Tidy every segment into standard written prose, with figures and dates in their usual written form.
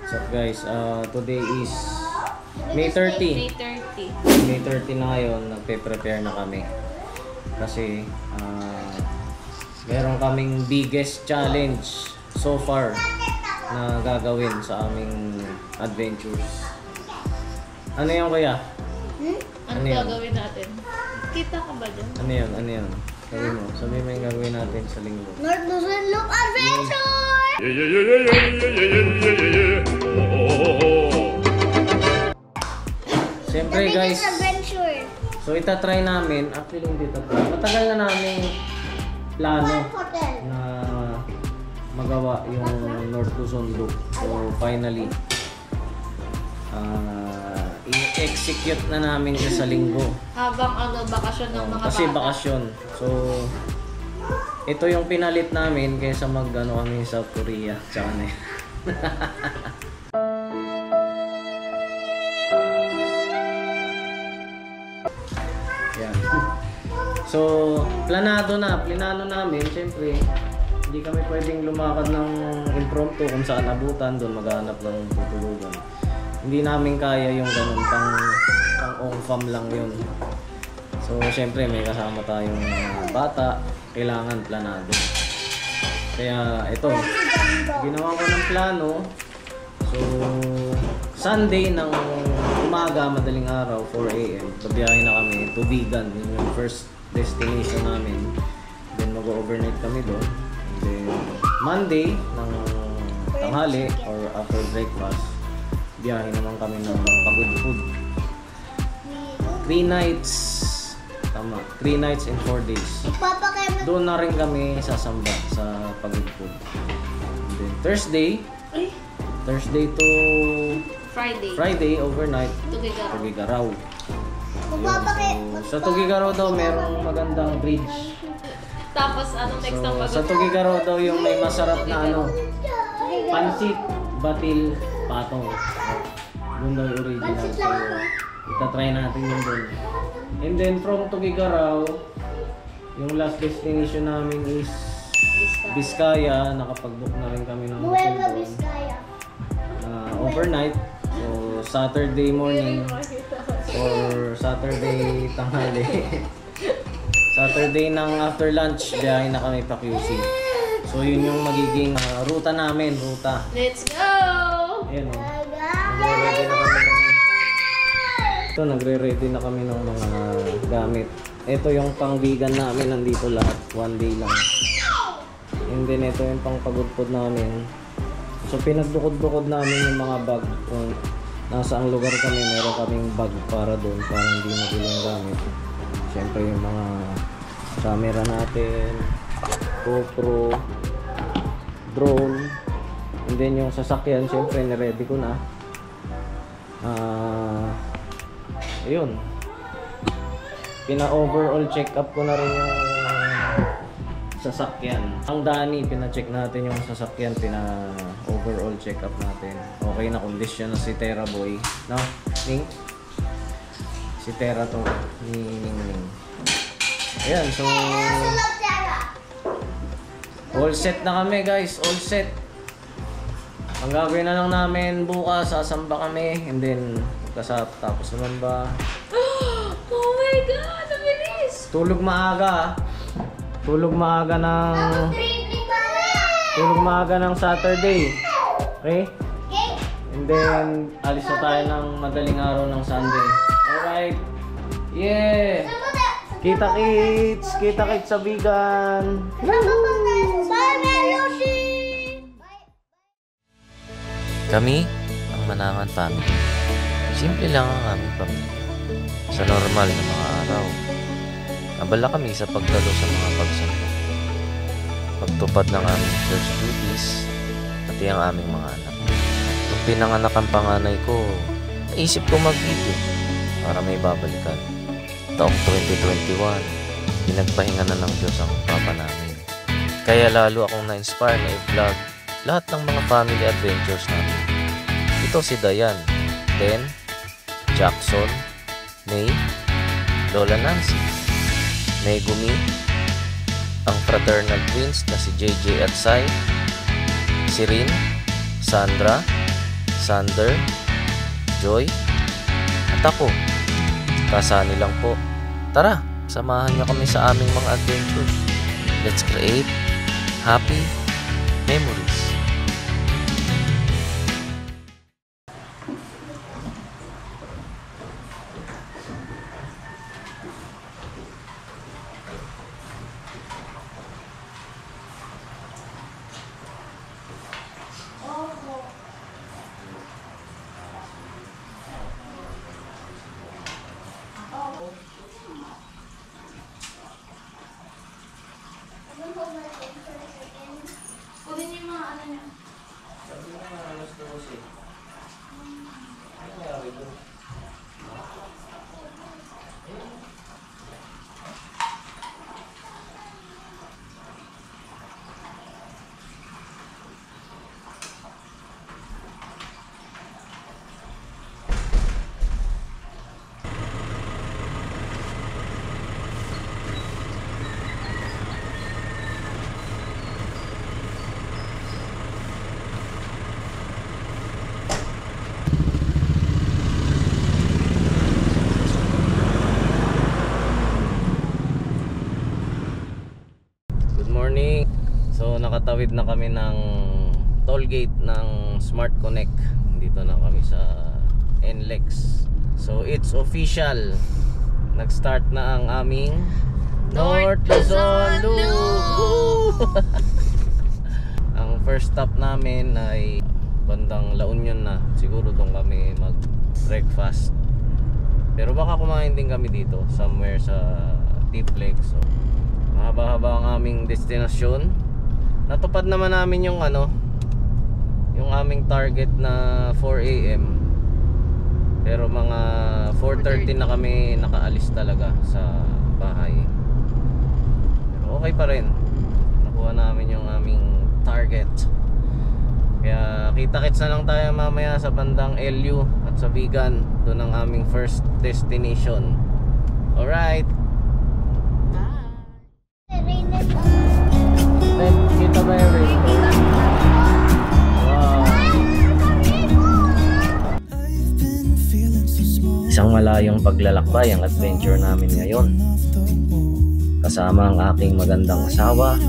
So guys, today is May 30. May 30 na ngayon, nagpe-prepare na kami. Kasi meron kaming biggest challenge so far na gagawin sa aming adventures. Ano yun kuya? Ano gagawin natin? Kita ka ba dyan? Ano yun? Ano yun? Sabi mo yung gagawin natin sa linggo. North Luzon Loop Adventure! Siyempre guys, adventure. so itatry namin, actually hindi tatry. Matagal na namin plano na magawa yung North Luzon Loop. So finally, i-execute na namin siya sa linggo. Habang bakasyon ng mga Kasi bata. bakasyon. So ito yung pinalit namin kaysa mag-ano kami sa South Korea. Tsaka na yun. Yan. So, planado namin, syempre, hindi kami pwedeng lumakad ng impromptu kung saan abutan, doon maghanap ng tutulugan. Hindi namin kaya yung ganun, pang-on-farm lang yun. So, syempre, may kasama tayong bata, kailangan planado. Kaya, ito, ginawa ko ng plano. So, Sunday ng umaga, madaling araw, 4 AM, babiyahin na kami to Vigan, yun yung first destination namin. Then mag-overnight kami doon. And then Monday ng tanghali or after breakfast, biyahe naman kami ng Pagod Food. 3 nights, tama, 3 nights and 4 days. Doon na rin kami sasamba sa Pagod Food. And then Thursday to Friday overnight, Tugigaraw. Sa Tugigaraw daw merong magandang bridge. Tapos anong next ng Sa Tugigaraw daw yung may masarap na pansit, batil, patong. Doon daw yung original. So, itatry natin yun doon. And then from Tugigaraw, yung last destination namin is Vizcaya. Nakapag-book na rin kami ng hotel doon. Overnight. So, Saturday morning or Saturday tanghali. Saturday ng after lunch, biyahe na kami pa QC. So, yun yung magiging ruta namin. Let's go! Ayan o. Nagre-ready na kami ito, nagre-ready na kami ng mga gamit. Ito yung pang-vegan namin. Nandito lahat. 1 day lang. And then, ito yung pang-Pagod Food namin. So pinagdukod-dukod namin yung mga bag. Kung nasa ang lugar kami, meron kaming bag para doon, para hindi magulo yung gamit. Siyempre yung mga camera natin, GoPro, drone, and then yung sasakyan, siyempre niready ko na. Ayun. Pina-overall check-up ko na rin yung sasakyan. Ang Dani, pina-check natin yung sasakyan, pina-overall check-up natin. Okay na kondisyon na si Tera Boy. No? Ning? Si Tera to. Ning. Ayan, so all set na kami guys. All set. Ang gagawin na lang namin bukas, sasamba kami. And then, tapos naman ba? Oh my God! Ang bilis! Tulog maaga. Tulog maaga ng Saturday. Okay? And then, alis na tayo ng madaling araw ng Sunday. Alright. Yeah! Kita-kits sa Vigan. Kami, ang Manangan Family. Simple lang ang aming pamilya. Sa normal na mga araw, abala kami sa pagdalo sa mga pagsamba, pagtupad ng aming church duties, pati ang aming mga anak. Nung pinanganak ang panganay ko, naisip ko mag-video para may babalikan. Taong 2021, pinagpahinga na ng Diyos ang papa namin. Kaya lalo akong na-inspire na i-vlog lahat ng mga family adventures namin. Ito si Dayan, Den, Jackson, May, Lola Nancy, Megumi, ang fraternal twins na si JJ at Sai, si Rin, Sandra, Sander, Joy, at ako. Kasani lang po. Tara, samahan niyo kami sa aming mga adventure. Let's create happy memories. Kunin yung mga ano niya. So nakatawid na kami ng toll gate ng Smart Connect. Dito na kami sa NLEX. So it's official. Nag-start na ang aming North Luzon Loop. Ang first stop namin ay bandang La Union na. Siguro doon kami mag-breakfast. Pero baka kumain din kami dito somewhere sa T-Plex. So mahaba-haba ang aming destinasyon. Natupad naman namin yung yung aming target na 4 AM. Pero mga 4:30 na kami nakaalis talaga sa bahay. Pero okay pa rin. Nakuha namin yung aming target. Kaya kita-kits na lang tayo mamaya sa bandang LU at sa Vigan. Doon ang aming first destination. Alright. Kita ba yung rainbow? Wow. Isang malayong paglalakbay ang adventure namin ngayon. Kasama ang aking magandang asawa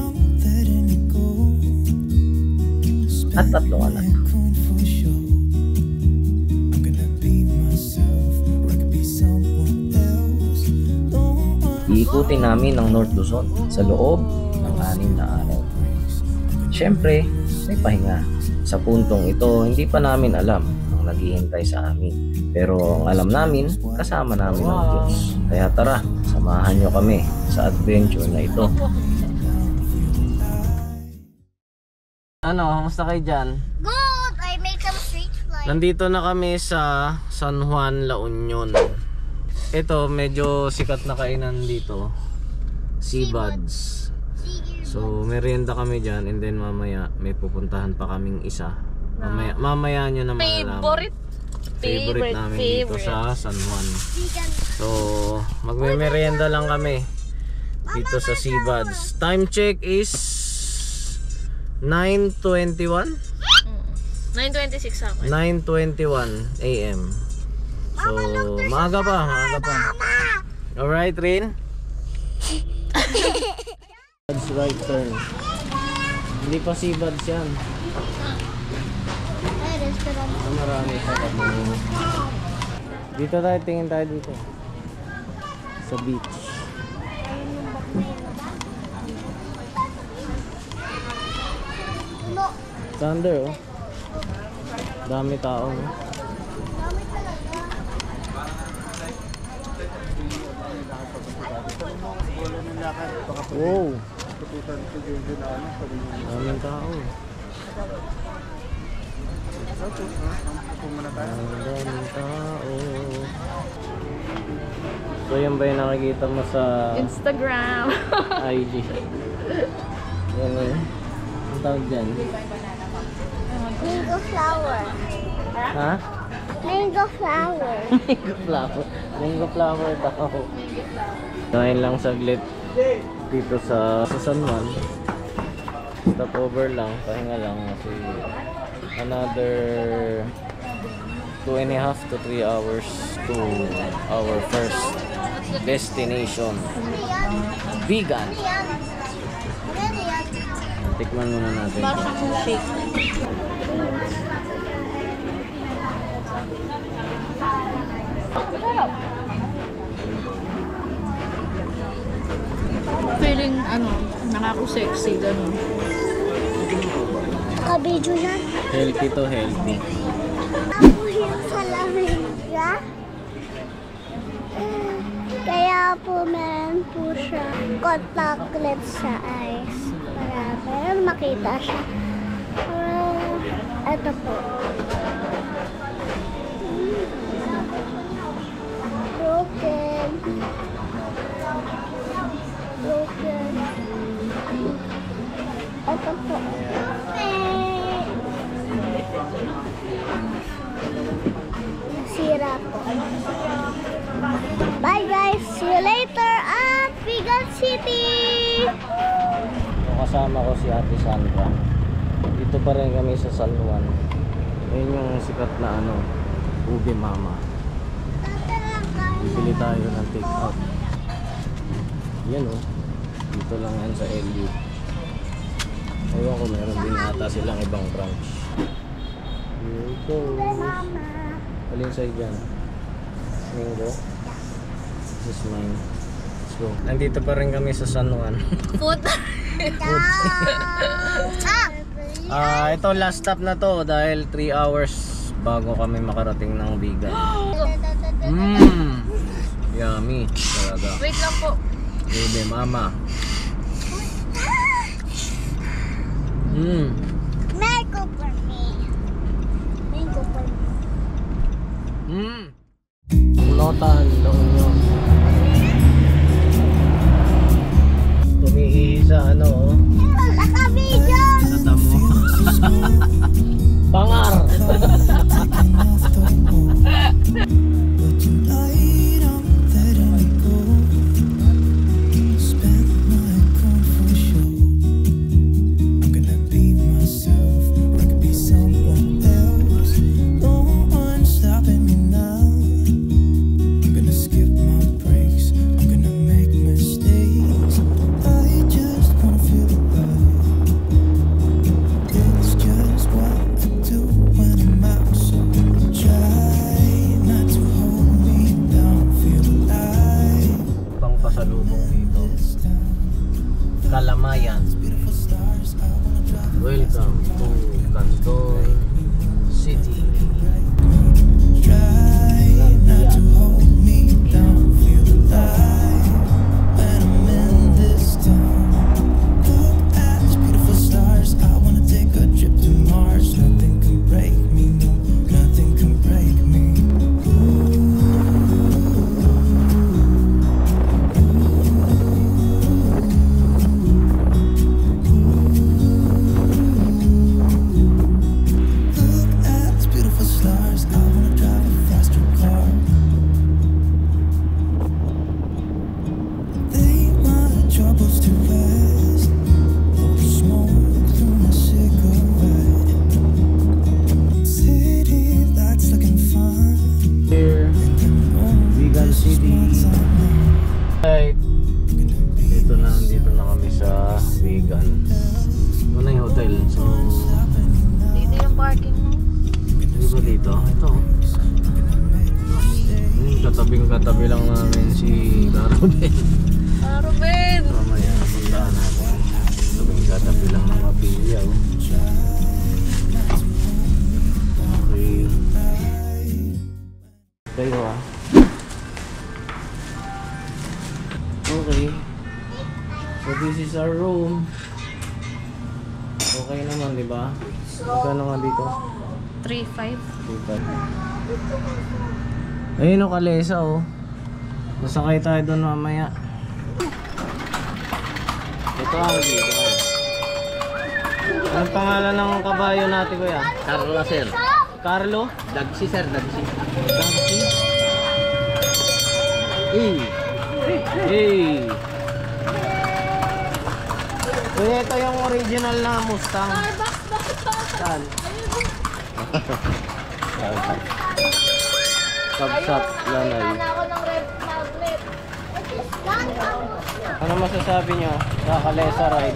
at 3 anak. Iikutin namin ang North Luzon sa loob ng 6 na araw. Siyempre, may pahinga. Sa puntong ito, hindi pa namin alam ang naghihintay sa amin. Pero ang alam namin, kasama namin ang Diyos. Kaya tara, samahan nyo kami sa adventure na ito. Ano, kamusta kayo dyan? Good! I make some street fly. Nandito na kami sa San Juan, La Union. Ito, medyo sikat na kainan dito. Seabuds. So, merienda kami dyan. And then mamaya, may pupuntahan pa kaming isa. Mamaya nyo na malalaman. Favorite namin dito sa San Juan. So, magme-merienda lang kami dito sa Seabuds. Time check is 9:21? 9:26 ako. 9:21 AM. So, maaga pa. Alright, Rin? Seabuds right turn. Hindi pa Seabuds yan. Marami sa tabi. Dito tayo, tingin tayo dito. Sa beach. Thunder, oh. Dami tao, no? Wow. Daming tao. Daming tao. So yan ba yung nakikita mo sa Instagram. IG? Yan eh. Ang tawag dyan? Mango flower. Ha? Mango flower. Mango flower. Mango flower daw. Kain lang saglit dito sa San Juan. Stop over lang, pahinga lang kasi another 2.5 to 3 hours to our first destination. Vegan. Tikman muna natin. Parang siyang shake. Feeling nakako-sexy ganun. Kabidyo yan. Healthy to healthy. Ako yung salamandra. Kaya po meron po siya contact lens sa eyes. Para meron makita siya. Ito po. Broken. Broken. Ito po. Sira po. Bye guys! See you later at Vegan City! Kasama ko si Ate Sandra. Dito pa rin kami sa San Juan. Ayun yung sikat na Ube Mama. Bibili tayo ng take out. Yan dito lang yan sa LU. Ewan ko, meron din ata silang ibang branch. Here we go. Alin sa'yo dyan? Mango? This is mine. Let's go. Nandito pa rin kami sa San Juan. Food. Ito last stop na to dahil 3 hours bago kami makarating ng Vegan. Yummy talaga. Wait lang po. Ube Mama. Mango for me. Mango for me. Notan doon yun. Tumiihi sa Nakabidyo! sa tamo. Pangar! Kalamayan. Welcome to Canton City. Vegan City. Right. Dito na kami sa Vegan. Ito na yung hotel. So, Dito yung parking mo. di ba dito? Ito. Katabing-katabi lang namin si Carmen. Ruben! Mamaya, puntaan natin. Katabing-katabi lang ng kapilya. Okay. Kayo Okay. So this is our room. Okay naman, di ba? Magkano nga dito? 3.5. Ayun o, kalesa o. Masakay tayo doon mamaya. Ito ang dito. Anong pangalan ng kabayo natin, kuya? Carla, sir. Carlo? Dagsi, sir. Dagsi. Dagsi? Hey! Kuya, ito yung original na Mustang. Saan? Kapsat Lanay. Ako ng rep magnet. Ano masasabi nyo sa Kalesa Ride?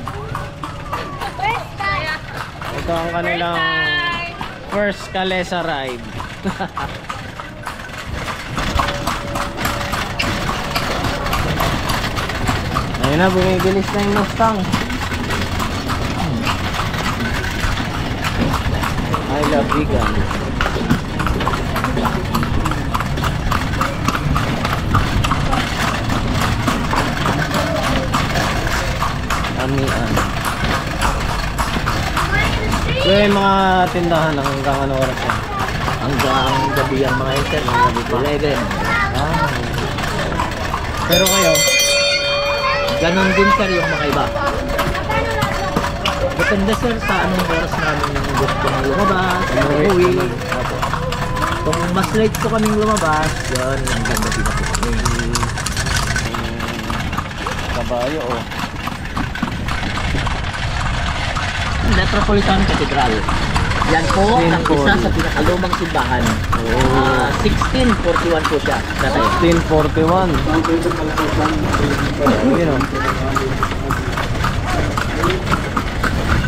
Ito ang kanilang first Kalesa Ride. Ayun na, bumibilis na yung Mustang. I love vegan. Amian. So yung mga tindahan hanggang ano oras yan? Hanggang gabi ang mga enter, hanggang gabi pa. 11. Ah. Pero kayo, Ganon din sir yung mga iba. Depende sir sa anong oras namin gusto ng lumabas, umuwi. Opo. Kung mas late po kaming lumabas, yun, hanggang gabi na po kami. kabayo oh. Metropolitan Cathedral. Yan po ang isa sa pinakalumang simbahan. 1641 po siya. Tatay. 1641. Yun oh.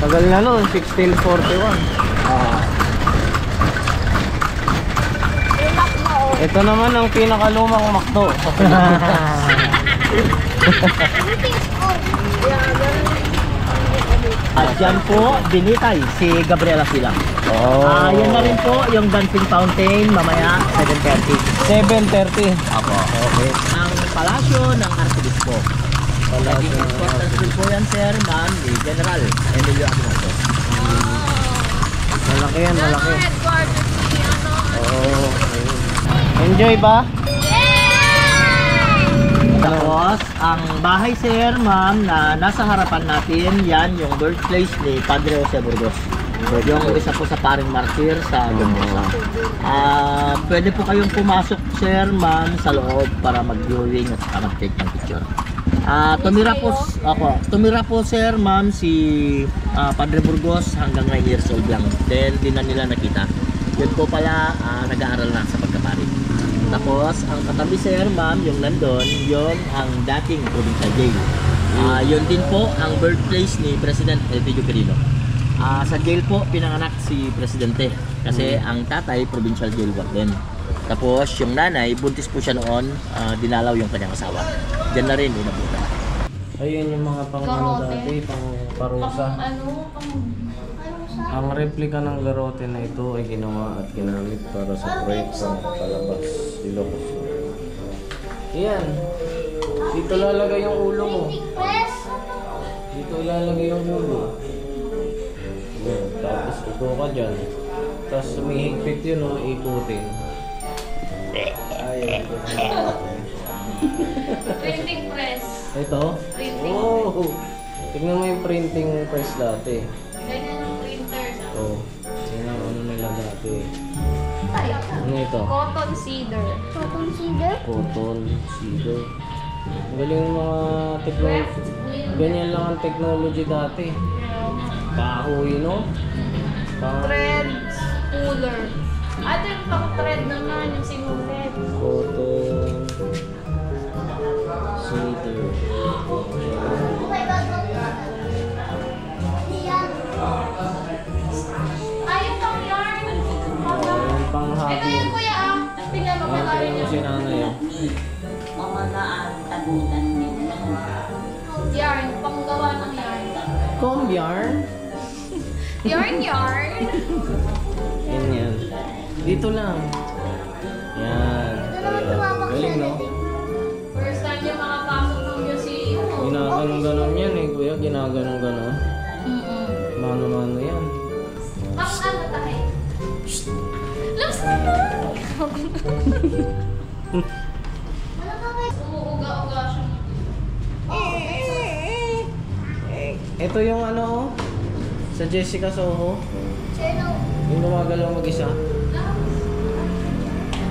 Tagal na nun, 1641. Ito naman ang pinakalumang McDo. At yan po, binitay si Gabriela Silang. Oh. Yan na rin po yung dancing fountain mamaya 7:30. 7:30. Apo. Okay. Ang palasyo ng Arcebispo. Naging Palasyo ng important din po yan sir, ma'am, ni General Emilio Aguinaldo. Malaki yan, malaki. Headquarters ni ano. Oh. Enjoy ba? Tapos, ang bahay sir, ma'am, na nasa harapan natin, yan yung birthplace ni Padre Jose Burgos. Yung isa po sa paring martir sa Gombosa. Pwede po kayong pumasok sir, ma'am, sa loob para mag-viewing at saka mag-take ng picture. Tumira po sir, ma'am, si Padre Burgos hanggang 9 years old lang. Then, di na nila nakita. Yun po pala, nag-aaral na sa pagkapari. Tapos, ang katabi sir, ma'am, yung nandun, yun ang dating provincial jail. Yun din po ang birthplace ni President Elpidio Quirino. Sa jail po, pinanganak si Presidente. Kasi ang tatay, provincial jail warden. Tapos, yung nanay, buntis po siya noon, dinalaw yung kanyang asawa. Diyan na rin, inabutan. Ayun yung mga pang ano dati, pang parusa. Ang replika ng garote na ito ay ginawa at ginamit para sa proyekto palabas Ilocos. Iyan. Dito lalagay yung ulo mo. Dito ilalagay yung ulo. Yan. Tapos ito ka dyan. Tapos umihigpit yun o ikutin. Ayun. Printing press. Ito? Printing. Oh! Tignan mo yung printing press dati. Ganyan ang printer. Oh. Tignan ano nila dati. Ano ito? Cotton cedar. Cotton cedar? Cotton, cedar. Ang galing yung mga technology. Ganyan lang ang technology dati. Kahoy, no? Thread spooler. Ito yung pang-thread naman, yung sinulit. Cotton, cedar. Ayun pang yarn. Yung pang Ito happy. yung kuya ah. Tingnan mo Ayan, tignan mo si nanay. Oh. Yarn, panggawa ng yarn. Comb yarn. Yarn. Ganyan. Dito lang. Yan. Ayan. Galing, no? First time yung makapasok ng museum. Ginaganon-ganon yan eh, kuya. Ginaganon-ganon. Mano-mano yan. Pang ano tayo? Labs na mo! Umuuga-uga siya. Ito yung ano, oh. Sa Jessica Soho. Yung gumagalaw mag-isa.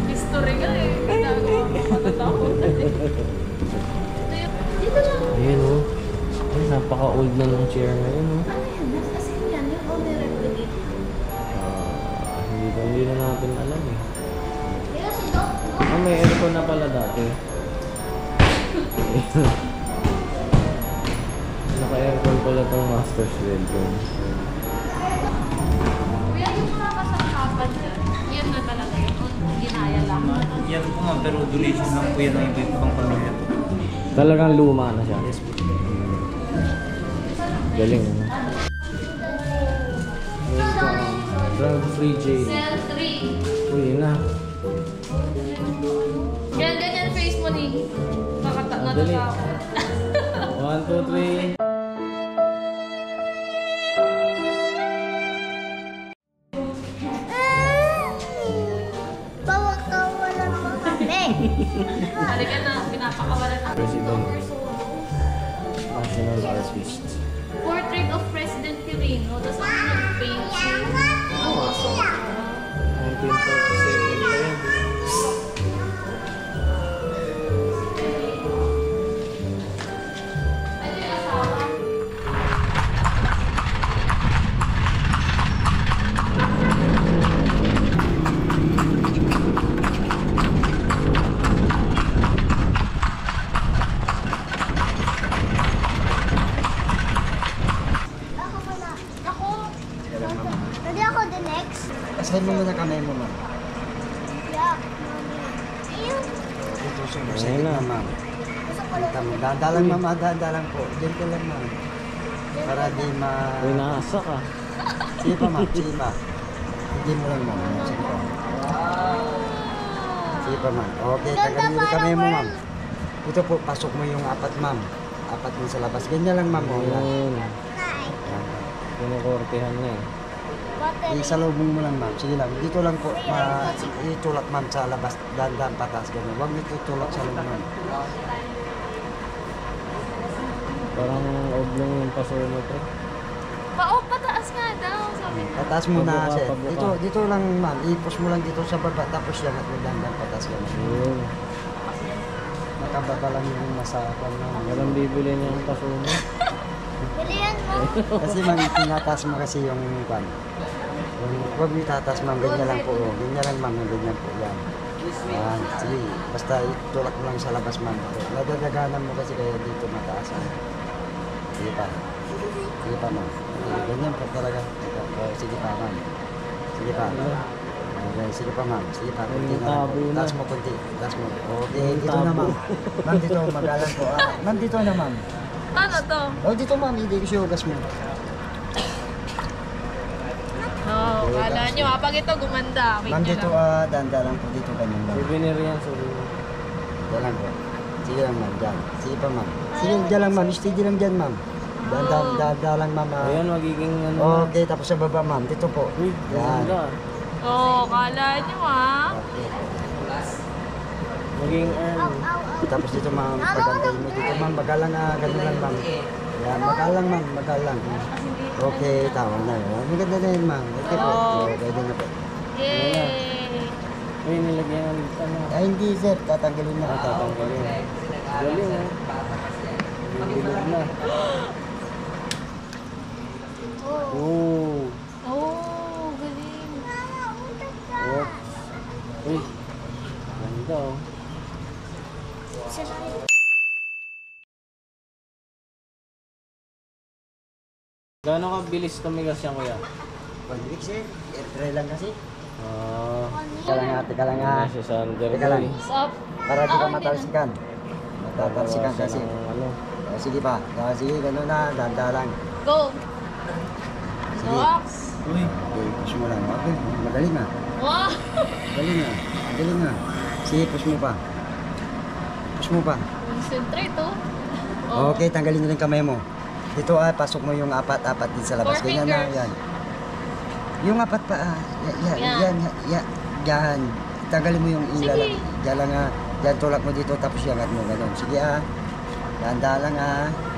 History nga eh. Ginagawa ko patatakot. Dito lang. Ayun, oh. Ay, napaka-old na ng chair na yun, oh. Ano yan? As in yan, yung only replicate. Hindi na natin alam eh. May aircon na pala dati. Naka-aircon pala itong master's bedroom. Kuya, yung mga kasangkapan dyan, yan na talaga yun. Ginaya lang. Yan po nga, pero duration lang po yan ang iba ibang pamilya po. Talagang luma na siya. Yes po. Galing. Drug free jail. Cell 3. Uy, yun na. Ganyan face mo ni. Dali. Natatawa. 1, 2, 3. Bawa ka wala mo kami. Halika na, pinapakawalan natin. President. National artist. Portrait of President Quirino. Tapos ano nag-paint siya. Ang aso. 1947 pa yan. Ano yung asawa? Ako muna. Ako. Pwede ako the next? Asahin mo muna kamay mo, ma'am. Yeah, mami. Ayun. Dito sa Ayun sakit na. na, ma'am. Gusto ko Kita mo. Dahan-dahan, ma'am. Dahan-dahan po. Diyan ko lang, ma'am. Para di ma... Uy, naasa ka. Sige pa, ma'am. Sige pa. Hindi mo lang, ma'am. Sige pa. Sige pa, ma'am. Okay, tanggalin mo yung kamay mo, ma'am. Ito po, pasok mo yung apat, ma'am. Apat din sa labas. Ganyan lang, ma'am. Oh, yan. Ayun. Yan. Kinukortehan na eh. Isalubong mo lang, ma'am. Sige lang. Dito lang po. Itulak, ma'am, sa labas. Dahan-dahan patas. Ganun. Huwag nito itulak sa loob, ma'am. Parang oblong yung paso mo to. Pataas nga daw. Sabi niya. Patas mo na, Pabuka, sir. pabuka. Dito lang, ma'am. Ipos mo lang dito sa baba. Tapos yan at dahan-dahan patas. Ganun. Ayun. Makababa lang yung nasa kwan, ma'am. Walang bibili niya ang paso mo. Bilihan mo. Kasi ma'am, tinatas mo kasi yung kwan. Huwag mo itatas, ma'am. Ganyan lang po. Oh. Ganyan lang, ma'am. Ganyan po. Yan. Yan. Sige. Basta itulak mo lang sa labas, ma'am. Nadadaganan mo kasi kaya dito mataas. Sige pa. Sige pa, ma'am. Ganyan po talaga. Sige pa, ma'am. Sige pa. Okay, sige pa, ma'am. Sige pa. Kunti na lang Tabo po. na. Taas mo kunti. Taas mo. Okay, Yung dito na, tabo. ma'am. Ma'am, dito. Magalan po. Ma'am, dito na, ma'am. Ano to? Oh, dito, ma'am. Hindi ko siya hugas mo. Oo, kala nyo ha. Pag ito gumanda, wait Ma'am, nyo dito, lang. danda lang po dito ganyan lang. Souvenir yan, souvenir. Diyan lang po. Sige lang, ma'am. Diyan. Sige pa, ma'am. Sige, diyan lang, ma'am. Steady lang diyan, ma'am. Danda lang, ma'am. Ayan, magiging ano na. Okay, tapos sa baba, ma'am. Dito po. Uy, Yan. ganda. Oo, kala nyo ha. Okay. Maging earn. Tapos dito, ma'am. Pagandahin mo dito, ma'am. Magalang ganun lang, ma'am. Yan, magalang, ma'am. Magalang. Okay, tama na. Maganda na yun, ma'am. Okay po. Okay din na po. Yay! Uy, nilagyan ng ano. Ay, hindi, sir. Tatanggalin na. Tatanggalin. Galing eh. Bilog na. Oh. Oh, galing. Oops. Uy. Ganda oh. Gano'ng kabilis tumigas yan, kuya? Pag-ibig, sir. Air-try lang kasi. Ah, Teka lang, teka lang, ha. si Sander. Teka lang. Stop. Para di ka matalsikan. Matatalsikan kasi. Ano? Sige pa. Sige, gano'n na. Danda lang. Go! Sige. Box! Uy, Okay, push mo lang. Okay, magaling na. Wow! Galing na. Galing na. Sige, push mo pa. Push mo pa. Concentrate oh. Okay, tanggalin mo rin kamay mo. Dito pasok mo yung apat-apat din sa labas. Four Ganyan na, fingers. yan. Yung apat pa, yan. Tanggalin mo yung ila lang. Sige. Yan lang yan tulak mo dito tapos yangat mo ganun. Sige Dahan-dahan lang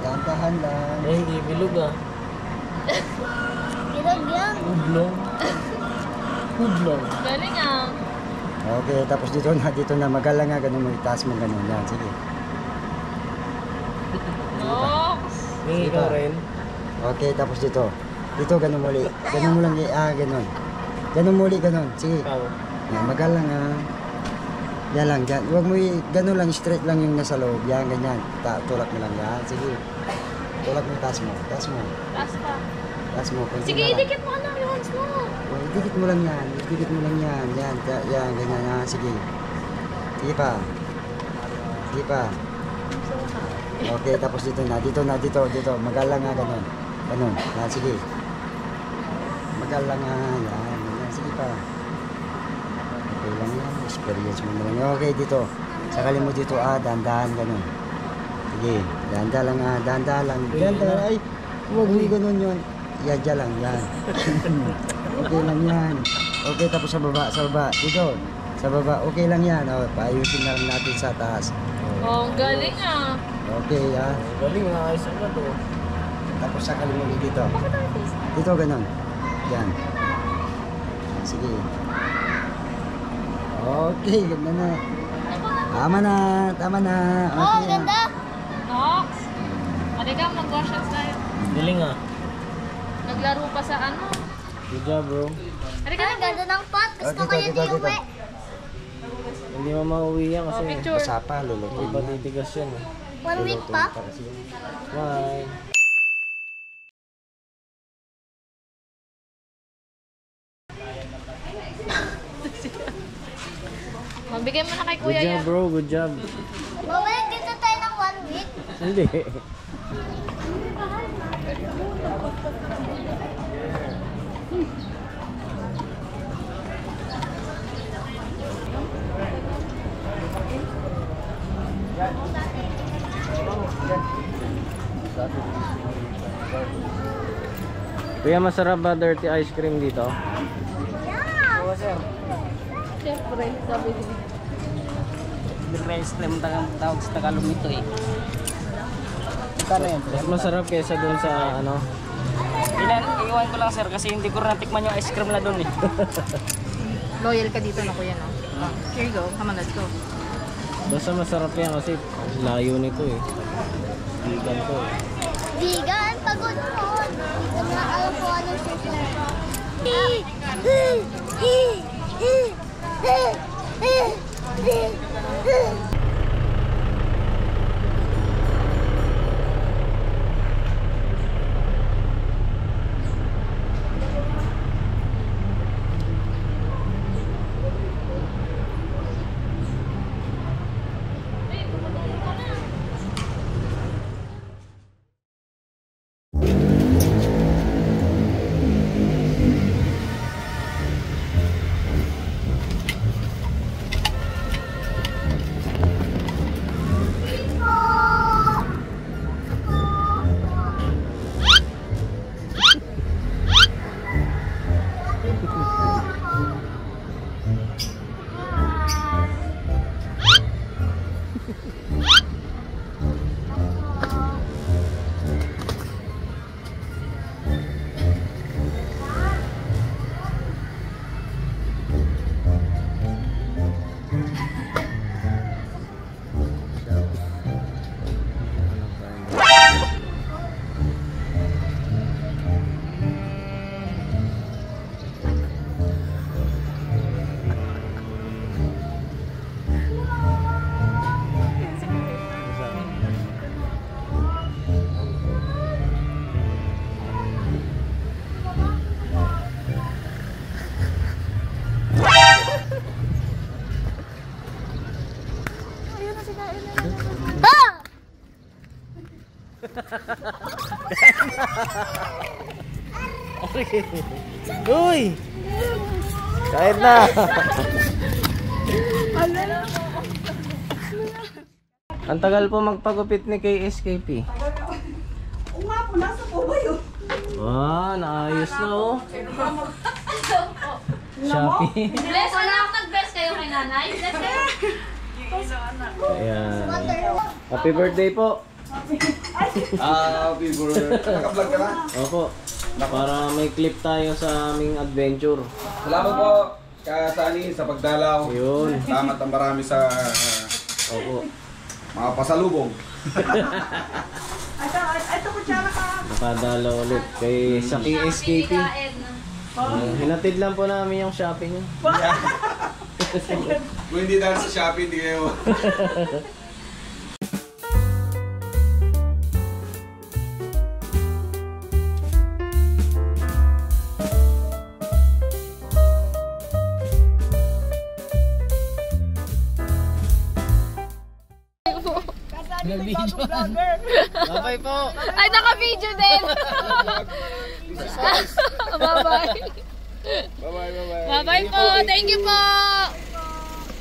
Dahan-dahan lang. Eh, hindi bilog ah. Bilog yan. Udlong. Udlong. Galing ah. Okay, tapos dito na magalang ganun mo itaas mo ganun. Yan, sige. Box! May ikaw rin. Okay, tapos dito. Dito ganun muli. Ganun mo lang ganun. Ganun muli, ganun. Sige. Ikaw. Yan, magalang ha. Yan lang, yan. Huwag mo ganun lang, straight lang yung nasa loob. Yan, ganyan. Tulak mo lang yan. Sige. Tulak mo, taas mo. Taas mo. Taas pa. Taas mo. konti Sige, na lang. idikit mo ano yung hands mo. Oh, idikit mo lang yan. Idikit mo lang yan. Yan, yan, ganyan. Yan, sige. Sige pa. Sige pa. Okay, tapos dito na. Dito. Magalang nga, ganun. Ganun. Yan, sige. Magalang nga. Yan, ganyan. Sige pa. Okay lang yan. Experience mo na lang. Okay, dito. Sakali mo dito, dahan-dahan, ganun. Sige, dahan-dahan lang, dahan-dahan lang. Dahan-dahan, ay, huwag mo ganun yun. Yan, dyan lang, yan. Okay lang yan. Okay, tapos sa baba. Dito, sa baba. Okay lang yan. O, paayusin na lang natin sa taas. Oh, ang galing ah. Okay, yan. Galing nga, ayos na to. Tapos sakali mo dito. Dito, ganun. Yan. Sige. Okay, ganda na. Tama na. Okay Oh, na. ganda. Nox. Halika, mag-wash hands tayo. Galing nga. Naglaro pa sa ano. Good job, bro. Halika Ang na. ganda ng pot. Gusto ko yung Dito. uwi. Hindi mo mauwi yan Oh, kasi picture. Basa pa, lulutuin hindi pa na. titigas yan. 1 week pa. Kasi yun. Bye. Magbigay mo na kay Good kuya job, yan. bro. Good job. Bumalik dito tayo ng 1 week. Hindi. Kuya, masarap ba dirty ice cream dito? Siyempre, sabi din. Ice cream tawag sa Tagalog nito eh. Kano yan? Mas masarap kaysa dun sa ano. Iwan ko lang sir kasi hindi ko rin natikman yung ice cream na doon eh. Loyal ka dito na kuya, no? Here you go. Come on, let's go. Basta masarap yan kasi layo nito eh. Vegan to eh. Vegan, pagod mo. Hindi ko na alam kung anong susunod. Uy! Kahit na! Ang tagal po magpagupit ni KSKP. Oo nga po, nasa po ba yun? Naayos na oh. Shopee. Bless ka lang. Nag-bless kayo kay nanay. Bless kayo. Ayan. Happy birthday po. Happy birthday. Naka-vlog ka na? Opo. Para may clip tayo sa aming adventure. Salamat po kay Sunny sa pagdalaw. Yun. Salamat ang marami sa Opo. mga pasalubong. Ito ko tsara ka. Nakadala ulit kay sa KSKP. Kain. Hinatid lang po namin yung shopping niyo. Kung hindi dahil sa Shopee, hindi kayo. Bye po! Ay, naka-video din! Bye-bye! Bye-bye po! Thank you po!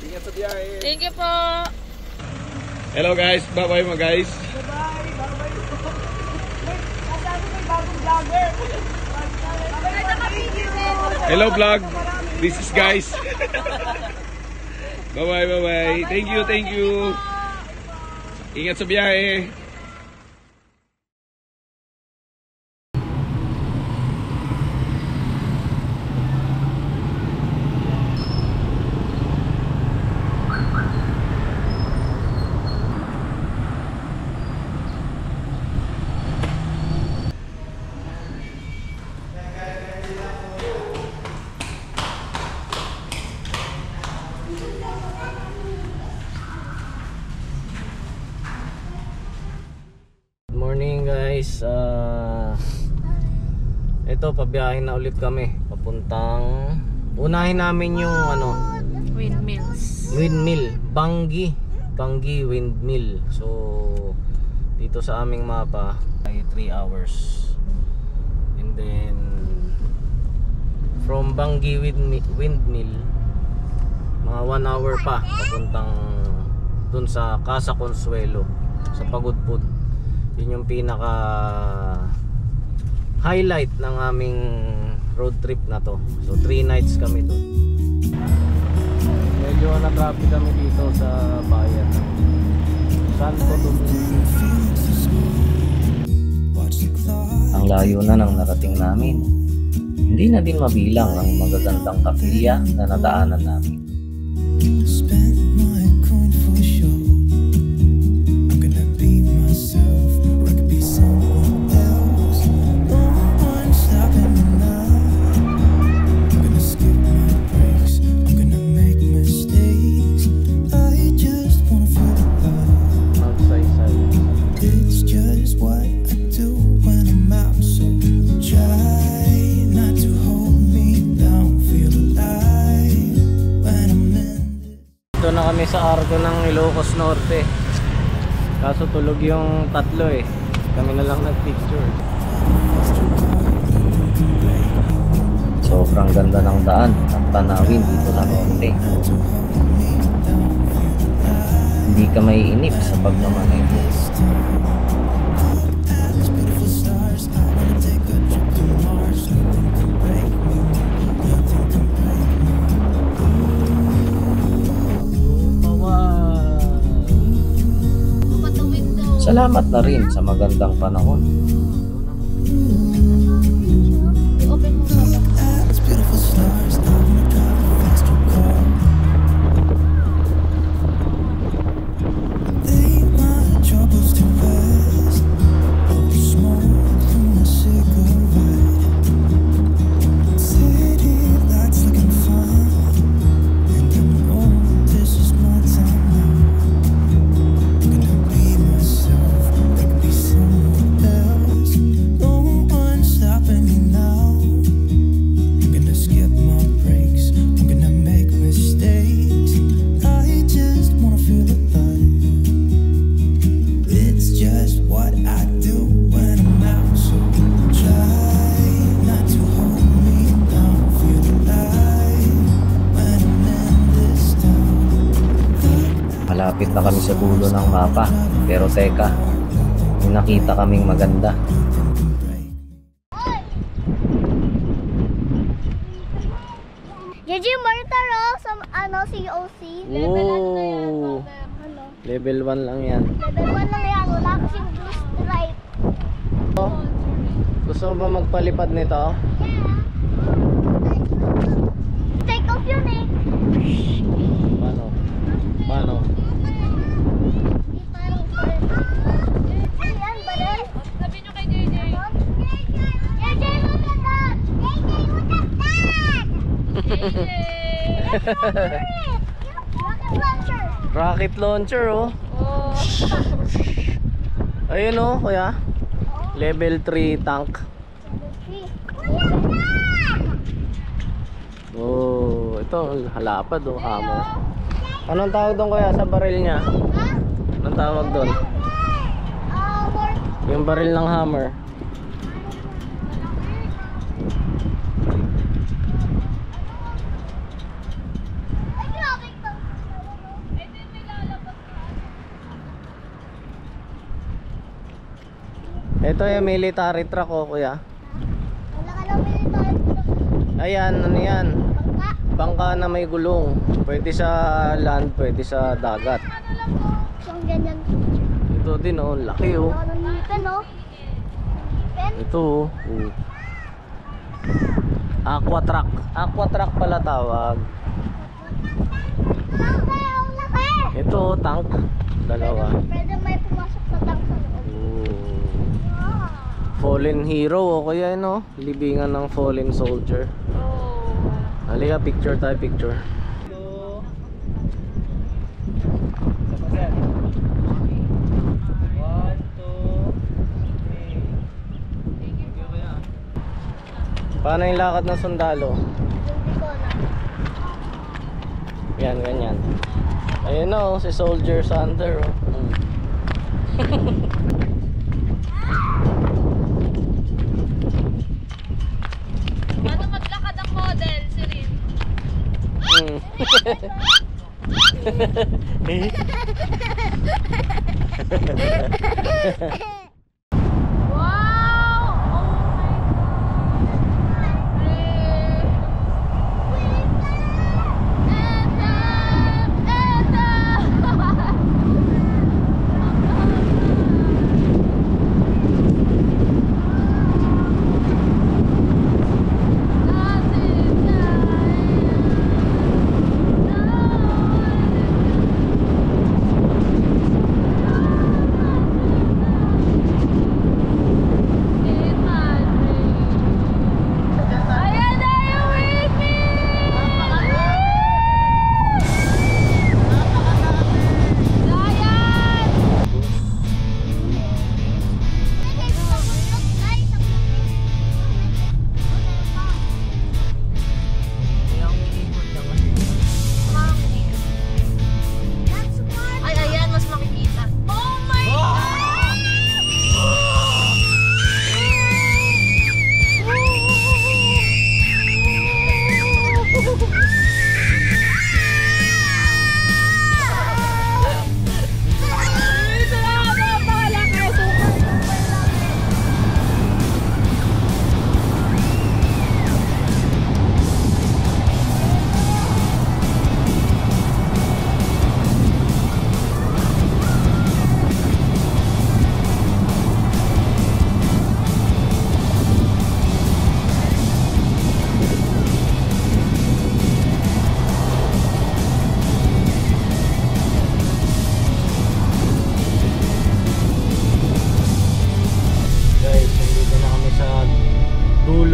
Ingat sa biyahe. Thank you po! Hello guys, bye-bye mga guys. Hello vlog, this is guys. Bye-bye. Thank you. Ingat sa biyahe. Morning guys, ito pabiyahin na ulit kami papuntang, unahin namin yung windmill, Bangi windmill. So dito sa aming mapa ay 3 hours, and then from Bangi windmill mga 1 hour pa papuntang dun sa Casa Consuelo sa Pagudpud. Yun yung pinaka highlight ng aming road trip na to. So 3 nights kami doon. Medyo na-traffic kami dito sa bayan ng Santo Domingo. Ang layo na ng narating namin. Hindi na din mabilang ang magagandang kapilya na nadaanan namin. Dito na kami sa Arco ng Ilocos Norte. Kaso tulog yung tatlo eh. Kami na lang nag-picture. Sobrang ganda ng daan at tanawin dito sa norte. Hindi ka maiinip sa pagmamaneho. Salamat na rin sa magandang panahon. Malapit na kami sa dulo ng mapa. Pero teka, may nakita kaming maganda. JJ Martaro sa COC. Oh, level 1 lang yan. Level 1 lang yan. Wala kasing blue stripe. Gusto mo ba magpalipad nito? Take off yun eh. Paano? Ayan, badal. Sabi nyo kay JJ. JJ, look at that! JJ, look at that! Rocket launcher, oh. Ayun, oh, kuya. Level 3 tank. Oh, ito halapad, oh, hammer. Anong tawag doon, kuya, sa baril niya? Anong tawag doon? Yung baril ng hammer. Ito yung military truck, oh, kuya. Ayan, ano yan? Bangka na may gulong. Pwede sa land, pwede sa dagat. Ito din, oh, laki, oh. Ito, oh. Aqua truck. Aqua truck pala tawag. Ito, oh, tank. Dalawa. Pwede may pumasok sa tank sa loob. Fallen hero, o kaya no, libingan ng fallen soldier. Halika, picture tayo, picture. Paano yung lakad ng sundalo? Yan, ganyan. Ayun o, si Soldier Sander, oh. Paano maglakad ang model, si Rin?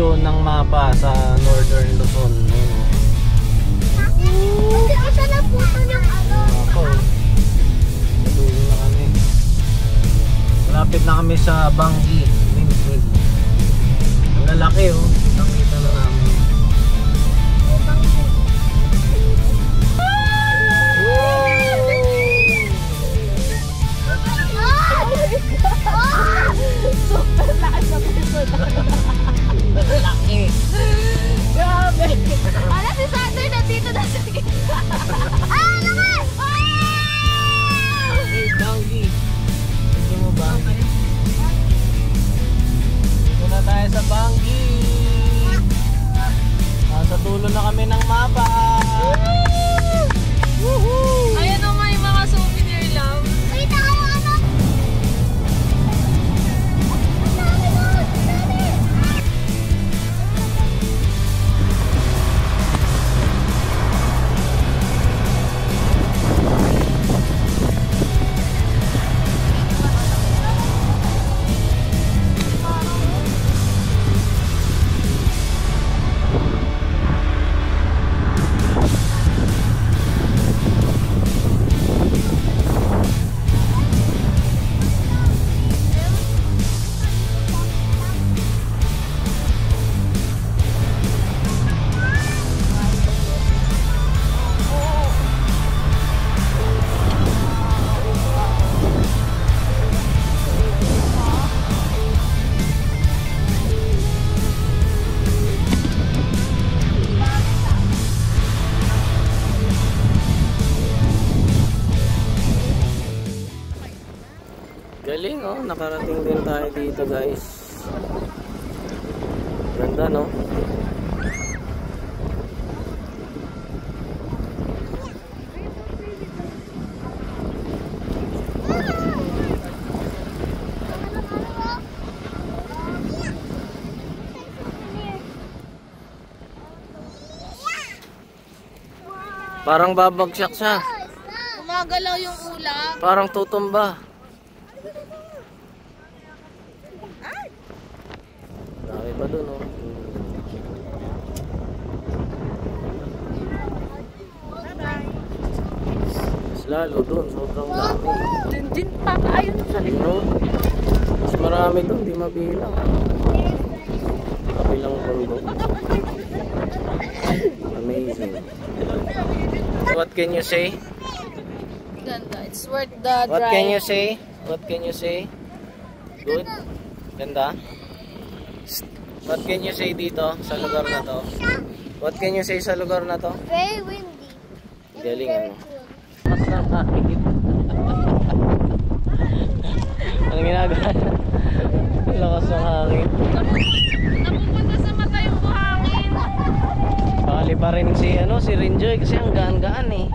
Ng mapa sa Northern Luzon. Ito na po yung ano. Ako. Dulo na kami. Malapit na kami sa Bangi. Ang lalaki, oh. Nakita na namin. Super lakas na piso. Laki. Grabe. Ano si Sander nandito na sa gitna? Lakas! Hey, Bangi. Gusto mo ba? Galing oh, nakarating din tayo dito guys. Ganda no? Parang babagsak siya. Gumagalaw yung ulap. Parang tutumba. Dami pa dun oh. Mas lalo dun, sobrang dami. Din pa ayun sa likod. Mas marami dun, di mabilang. Kabilang bundok. Amazing. What can you say? Ganda. It's worth the drive. What can you say? What can you say? Good? Ganda? What can you say dito sa lugar na to? What can you say sa lugar na to? Very windy. Galing ano? Mas nakakit. Anong ginagawa? Lakas ng hangin. Napupunta sa mata yung buhangin. Bakali pa rin si Rinjoy kasi ang gaan-gaan eh.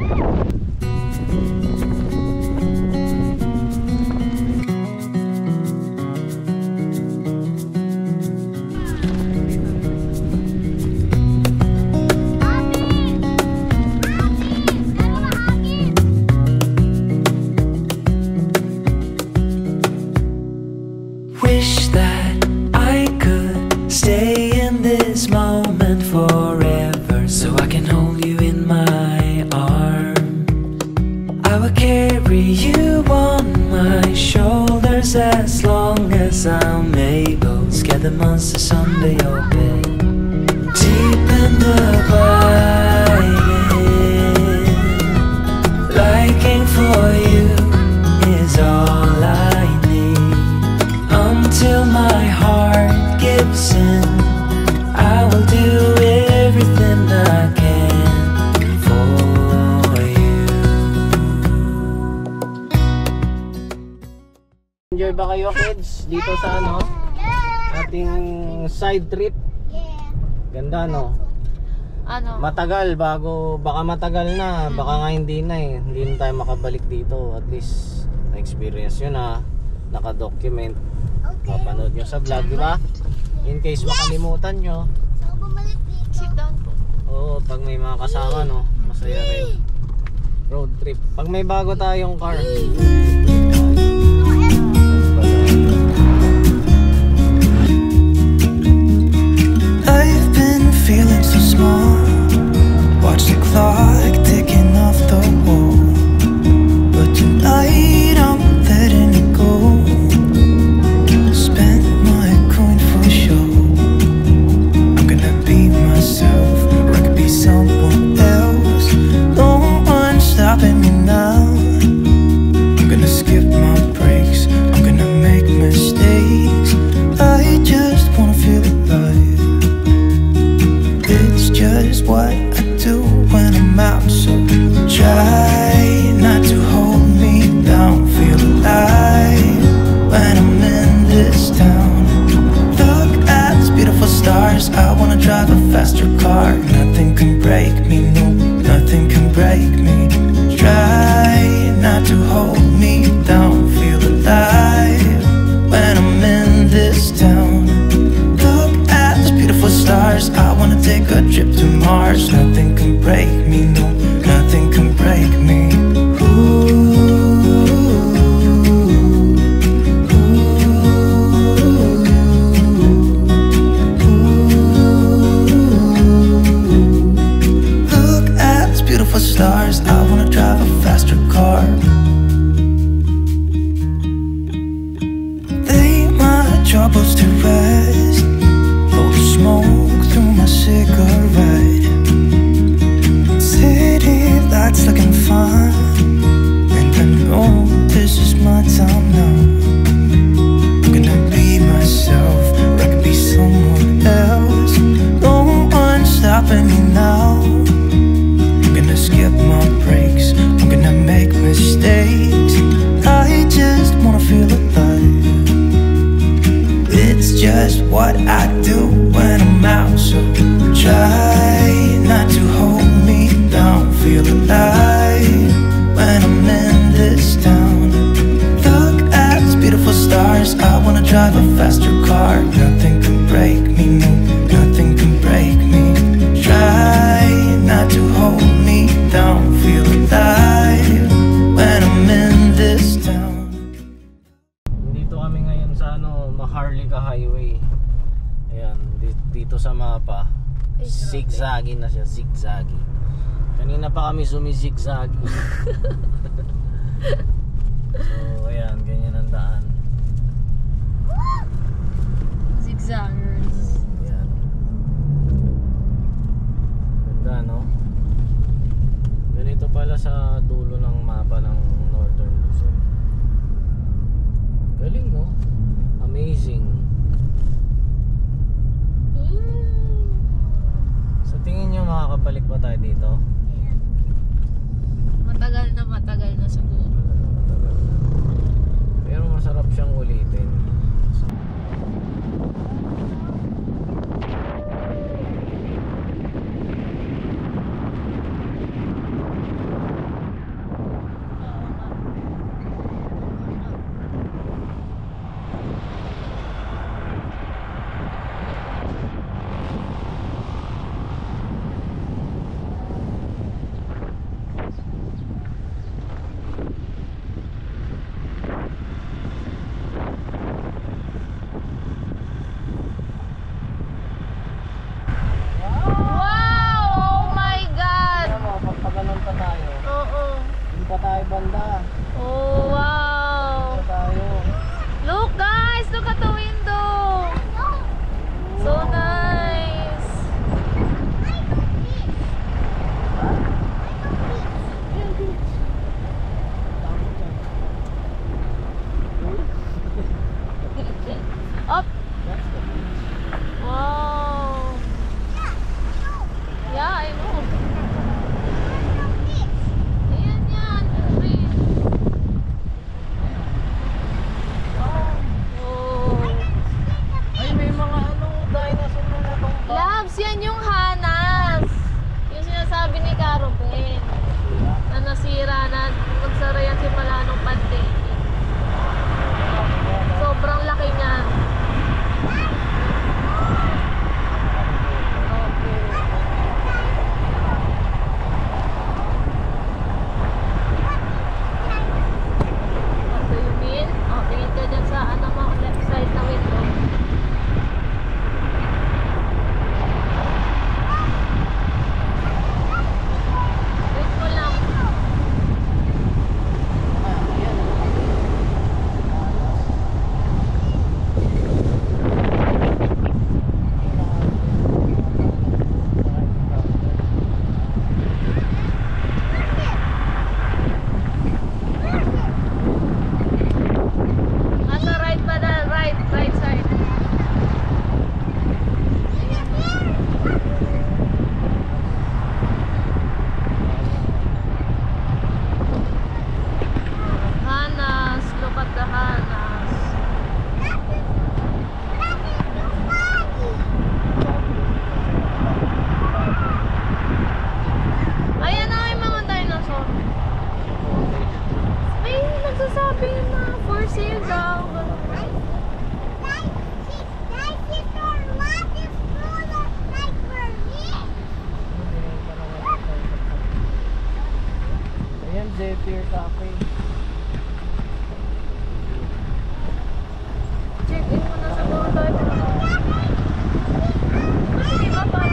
Wish that I could stay in this moment forever, so I can hold you in my arms. I will carry you on my shoulders as long as I'm able. Scare the monsters under your bed. Deep in the abiding, liking for you is all I need. Until my heart gives in, I will do everything I can for you. Enjoy ba kayo kids dito sa ating side trip? Ganda no? Ano? Matagal baka matagal na, baka nga hindi na eh. Hindi na tayo makabalik dito. At least na-experience nyo na, naka-document. Mapanood nyo sa vlog, di ba? In case makalimutan nyo. Sit down po. Oo, pag may mga kasama no, masaya rin. Road trip. Pag may bago tayong car. I've been feeling so small. Watch the clock ticking off the wall. But tonight I'm letting it go. Spend my coin for sure. I'm gonna be myself, or I could be someone else. No one's stopping me now. I'm gonna skip my breaks, I'm gonna make mistakes. I just wanna feel alive. It's just what I do when I'm out, so try not to hold me down. Feel alive when I'm in this town. Look at these beautiful stars, I wanna drive a faster car. Nothing can break me, no, nothing can break me. Try not to hold me down. Feel alive when I'm in this town. Look at these beautiful stars, I wanna take a trip to Mars. Nothing can break me, no, nothing can break me. Look at these beautiful stars, I wanna drive a faster car. Lay my troubles to rest, blow the smoke through my cigarette. City lights looking fine, and I know this is my time now. I'm gonna be myself, or I could be someone else. No one's stopping me now. I'm gonna skip my breaks, I'm gonna make mistakes. I just wanna feel alive. dito sa mapa. Zigzaggy na siya, zigzaggy. Kanina pa kami sumizigzaggy. So, ayan, ganyan ang daan. Zigzaggers. Ayan. Ganda, no? Ganito pala sa dulo ng mapa ng Northern Luzon. Galing, no? Amazing. Sa tingin nyo, makakabalik pa tayo dito? Matagal na siguro. Pero masarap siyang ulitin. Pa tayo banda. Oh, wow. Tayo. Look guys, look at the window. So nice. Up. Wow. Yeah, I know. Yan yung hanas. Yung sinasabi ni Caroben na nasira na magsara yan simula nung pandemic. Sobrang laki niya. What do you mean? Oh, tingin ka dyan sa ano mo, left side na window. Zephyr Cafe. Check in muna sa mga tayo. Sige ba pa?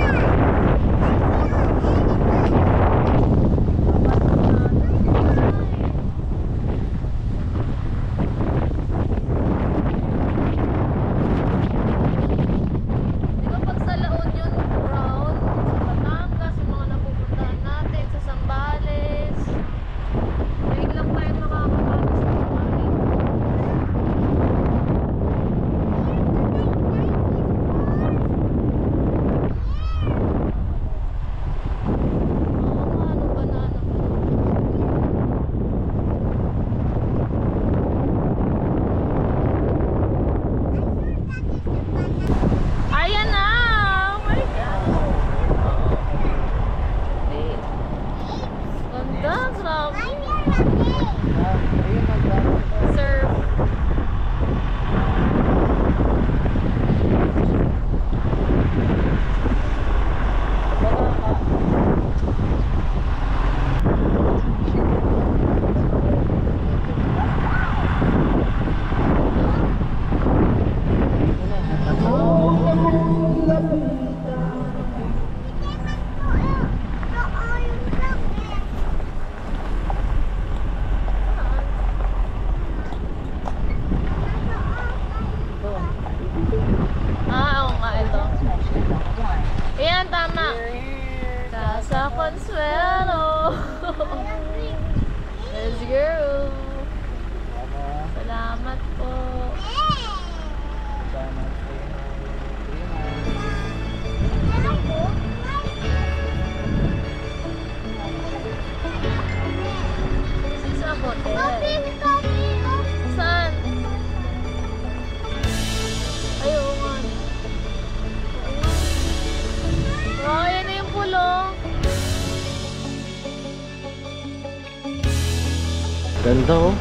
Ganda oh.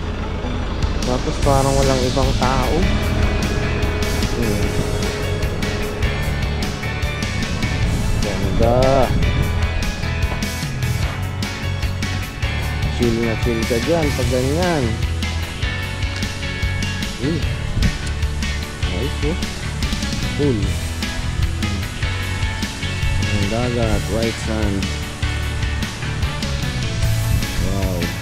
Tapos parang walang ibang tao. Ganda. Chill na chill ka dyan pag ganyan. Nice oh. Cool. Ang dagat, white sand. Wow.